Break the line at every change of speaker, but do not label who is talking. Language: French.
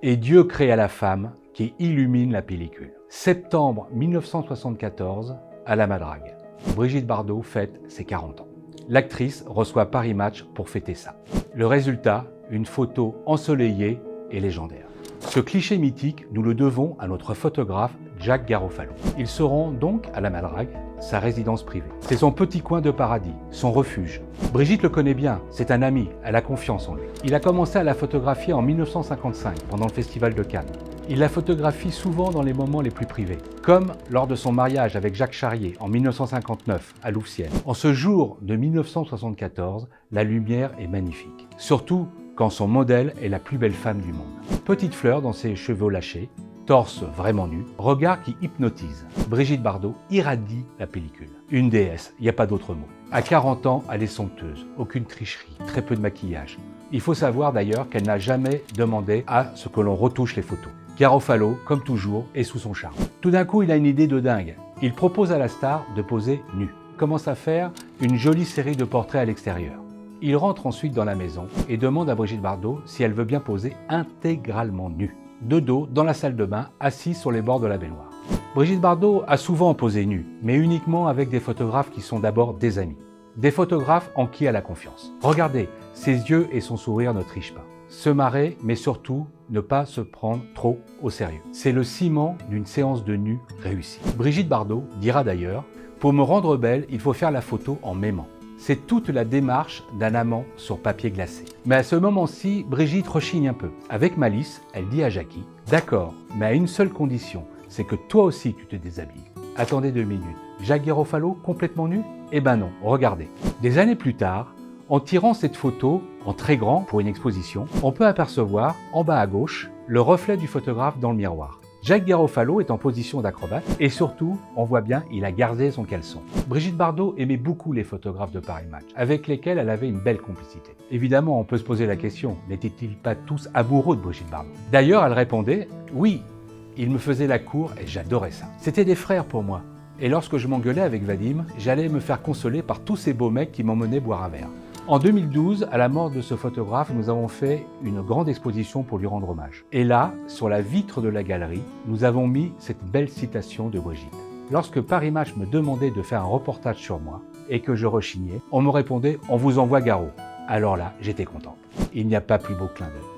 Et Dieu créa la femme qui illumine la pellicule. Septembre 1974, à la Madrague. Brigitte Bardot fête ses 40 ans. L'actrice reçoit Paris Match pour fêter ça. Le résultat, une photo ensoleillée et légendaire. Ce cliché mythique, nous le devons à notre photographe Jack Garofalo. Il se rend donc à la Madrague, sa résidence privée. C'est son petit coin de paradis, son refuge. Brigitte le connaît bien, c'est un ami, elle a confiance en lui. Il a commencé à la photographier en 1955, pendant le Festival de Cannes. Il la photographie souvent dans les moments les plus privés, comme lors de son mariage avec Jacques Charrier en 1959 à Louvciennes. En ce jour de 1974, la lumière est magnifique, surtout quand son modèle est la plus belle femme du monde. Petite fleur dans ses cheveux lâchés, torse vraiment nu, regard qui hypnotise. Brigitte Bardot irradie la pellicule. Une déesse, il n'y a pas d'autre mot. À 40 ans, elle est somptueuse, aucune tricherie, très peu de maquillage. Il faut savoir d'ailleurs qu'elle n'a jamais demandé à ce que l'on retouche les photos. Garofalo, comme toujours, est sous son charme. Tout d'un coup, il a une idée de dingue. Il propose à la star de poser nue. Il commence à faire une jolie série de portraits à l'extérieur. Il rentre ensuite dans la maison et demande à Brigitte Bardot si elle veut bien poser intégralement nue. De dos, dans la salle de bain, assise sur les bords de la baignoire. Brigitte Bardot a souvent posé nue, mais uniquement avec des photographes qui sont d'abord des amis. Des photographes en qui elle a confiance. Regardez, ses yeux et son sourire ne trichent pas. Se marrer, mais surtout ne pas se prendre trop au sérieux. C'est le ciment d'une séance de nu réussie. Brigitte Bardot dira d'ailleurs « Pour me rendre belle, il faut faire la photo en m'aimant ». C'est toute la démarche d'un amant sur papier glacé. Mais à ce moment-ci, Brigitte rechigne un peu. Avec malice, elle dit à Jackie « D'accord, mais à une seule condition, c'est que toi aussi tu te déshabilles. » Attendez 2 minutes. Jacques Garofalo complètement nu? Eh ben non, regardez. Des années plus tard, en tirant cette photo en très grand pour une exposition, on peut apercevoir, en bas à gauche, le reflet du photographe dans le miroir. Jacques Garofalo est en position d'acrobate et surtout, on voit bien, il a gardé son caleçon. Brigitte Bardot aimait beaucoup les photographes de Paris Match, avec lesquels elle avait une belle complicité. Évidemment, on peut se poser la question, n'étaient-ils pas tous amoureux de Brigitte Bardot? D'ailleurs, elle répondait « Oui, ils me faisaient la cour et j'adorais ça. C'était des frères pour moi. Et lorsque je m'engueulais avec Vadim, j'allais me faire consoler par tous ces beaux mecs qui m'emmenaient boire un verre. » En 2012, à la mort de ce photographe, nous avons fait une grande exposition pour lui rendre hommage. Et là, sur la vitre de la galerie, nous avons mis cette belle citation de Brigitte. Lorsque Paris Match me demandait de faire un reportage sur moi et que je rechignais, on me répondait « On vous envoie Garo ». Alors là, j'étais content. Il n'y a pas plus beau clin d'œil.